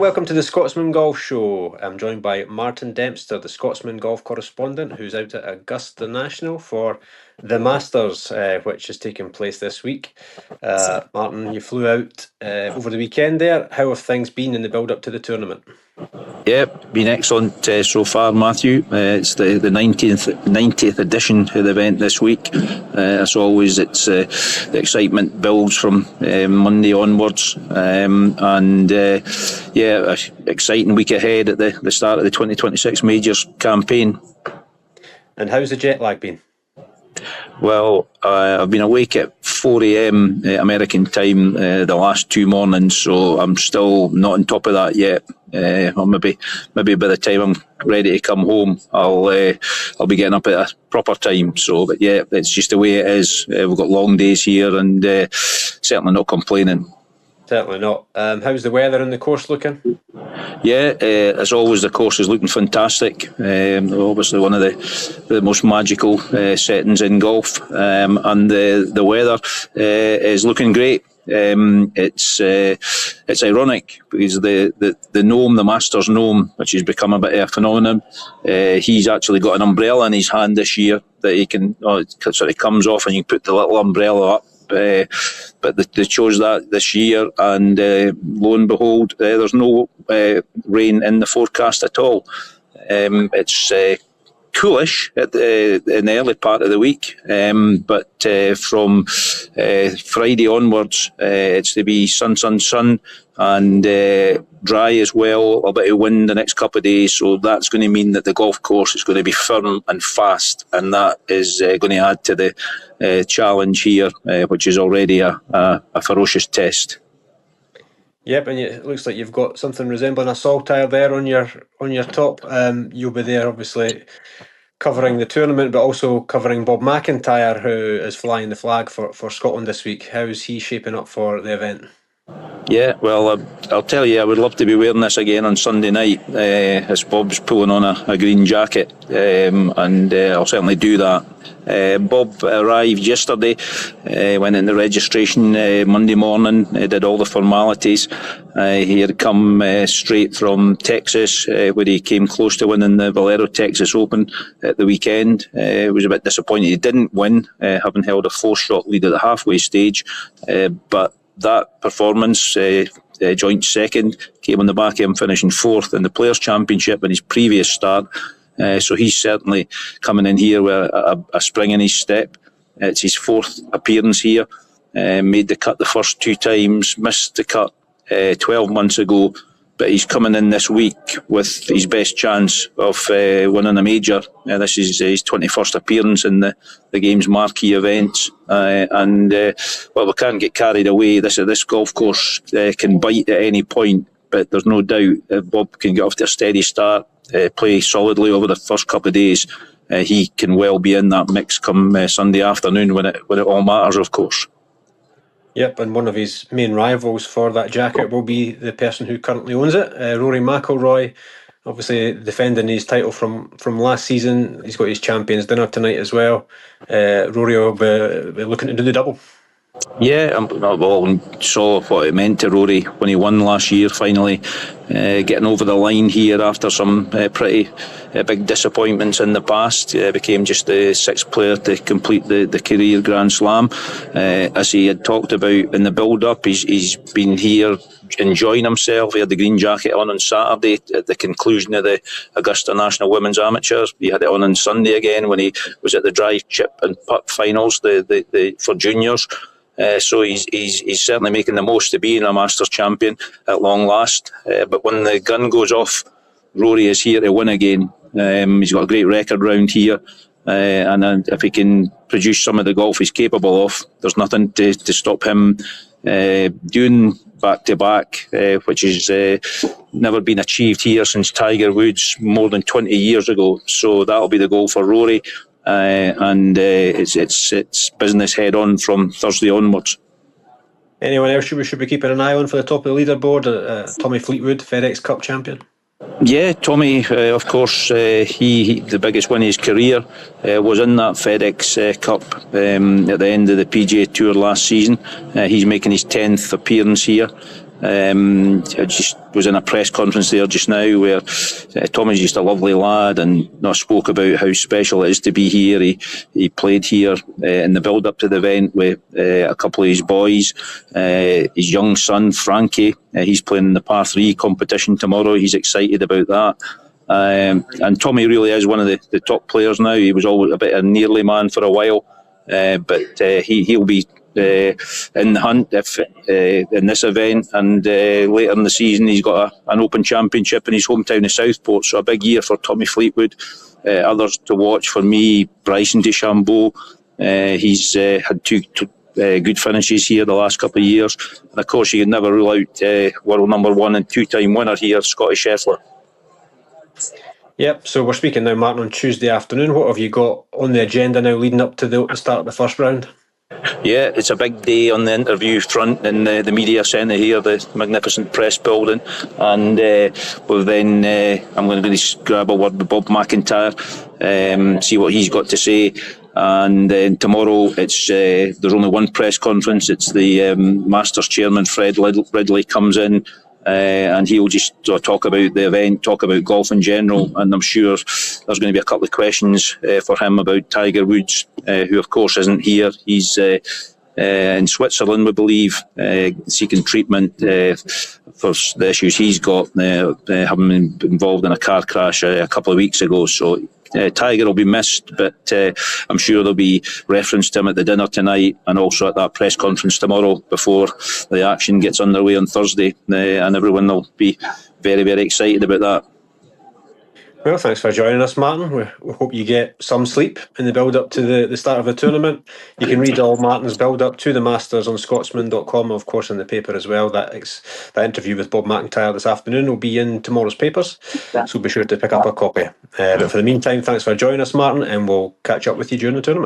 welcome to the Scotsman Golf Show. I'm joined by Martin Dempster, the Scotsman golf correspondent, who's out at Augusta National for the Masters, which is taking place this week. Martin, you flew out over the weekend there. How have things been in the build-up to the tournament? Yep, been excellent so far, Matthew. It's the 90th edition of the event this week. As always, the excitement builds from Monday onwards, exciting week ahead at the start of the 2026 Majors campaign. And how's the jet lag been? Well, I've been awake at 4 a.m. American time the last two mornings, so I'm still not on top of that yet. Or maybe by the time I'm ready to come home, I'll be getting up at a proper time. So, but yeah, it's just the way it is. We've got long days here, and certainly not complaining. Certainly not. How's the weather and the course looking? Yeah, as always, the course is looking fantastic. Obviously, one of the most magical settings in golf, and the weather is looking great. It's ironic because the gnome, the Masters gnome, which has become a bit of a phenomenon, he's actually got an umbrella in his hand this year that he can sort of comes off and you put the little umbrella up. But they chose that this year, and lo and behold, there's no rain in the forecast at all. It's coolish in the early part of the week, but from Friday onwards, it's to be sun, and dry as well, a bit of wind the next couple of days, so that's going to mean that the golf course is going to be firm and fast, and that is going to add to the challenge here, which is already a ferocious test. Yep, and it looks like you've got something resembling a saltire there on your top. You'll be there, obviously, covering the tournament, but also covering Bob McIntyre, who is flying the flag for Scotland this week. How is he shaping up for the event? Yeah, well, I'll tell you, I would love to be wearing this again on Sunday night, as Bob's pulling on a green jacket, and I'll certainly do that. Bob arrived yesterday, went in the registration Monday morning, did all the formalities. He had come straight from Texas, where he came close to winning the Valero Texas Open at the weekend. He was a bit disappointed he didn't win, having held a 4-shot lead at the halfway stage, but that performance, joint second, came on the back of him finishing fourth in the Players' Championship in his previous start. So he's certainly coming in here with a spring in his step. It's his fourth appearance here. Made the cut the first two times, missed the cut 12 months ago, but he's coming in this week with his best chance of winning a major. This is his 21st appearance in the game's marquee events, and we can't get carried away. This golf course can bite at any point, but there's no doubt if Bob can get off to a steady start, play solidly over the first couple of days, he can well be in that mix come Sunday afternoon when it all matters, of course. Yep, and one of his main rivals for that jacket will be the person who currently owns it, Rory McIlroy, obviously defending his title from last season. He's got his Champions Dinner tonight as well. Rory will be looking to do the double. Yeah, well, saw what it meant to Rory when he won last year, finally getting over the line here after some pretty big disappointments in the past. Became just the sixth player to complete the career Grand Slam. As he had talked about in the build-up, he's been here enjoying himself. He had the green jacket on Saturday at the conclusion of the Augusta National Women's Amateurs. He had it on Sunday again when he was at the drive, chip and putt finals for juniors. So he's certainly making the most of being a Masters champion at long last. But when the gun goes off, Rory is here to win again. He's got a great record round here, and if he can produce some of the golf he's capable of, there's nothing to stop him doing back-to-back, which has never been achieved here since Tiger Woods more than 20 years ago. So that'll be the goal for Rory. And it's business head on from Thursday onwards. Anyone else we should be keeping an eye on for the top of the leaderboard? Tommy Fleetwood, FedEx Cup champion. Yeah, Tommy, of course, he the biggest win of his career was in that FedEx Cup at the end of the PGA Tour last season. He's making his 10th appearance here. I just was in a press conference there just now where Tommy's just a lovely lad, and spoke about how special it is to be here. He played here in the build up to the event with a couple of his boys. His young son Frankie, he's playing in the par 3 competition tomorrow. He's excited about that. And Tommy really is one of the top players now. He was always a bit of a nearly man for a while, but he'll be in the hunt if in this event, and later in the season he's got an Open Championship in his hometown of Southport, so a big year for Tommy Fleetwood. Others to watch for me: Bryson DeChambeau. He's had two good finishes here the last couple of years, and of course you can never rule out world number 1 and 2-time winner here, Scotty Scheffler. Yep, so we're speaking now, Martin, on Tuesday afternoon. What have you got on the agenda now leading up to the start of the first round? Yeah, it's a big day on the interview front in the media centre here, the magnificent press building, and I'm going to just grab a word with Bob McIntyre, see what he's got to say. And then tomorrow there's only one press conference. It's the Masters chairman Fred Ridley comes in, and he'll just talk about the event, talk about golf in general, and I'm sure there's going to be a couple of questions for him about Tiger Woods, who of course isn't here. He's in Switzerland, we believe, seeking treatment for the issues he's got, having been involved in a car crash a couple of weeks ago. So Tiger will be missed, but I'm sure there'll be reference to him at the dinner tonight and also at that press conference tomorrow before the action gets underway on Thursday, and everyone will be very, very excited about that. Well, thanks for joining us, Martin. We hope you get some sleep in the build-up to the start of the tournament. You can read all Martin's build-up to the Masters on Scotsman.com, of course, in the paper as well. That interview with Bob McIntyre this afternoon will be in tomorrow's papers, so be sure to pick up a copy. But for the meantime, thanks for joining us, Martin, and we'll catch up with you during the tournament.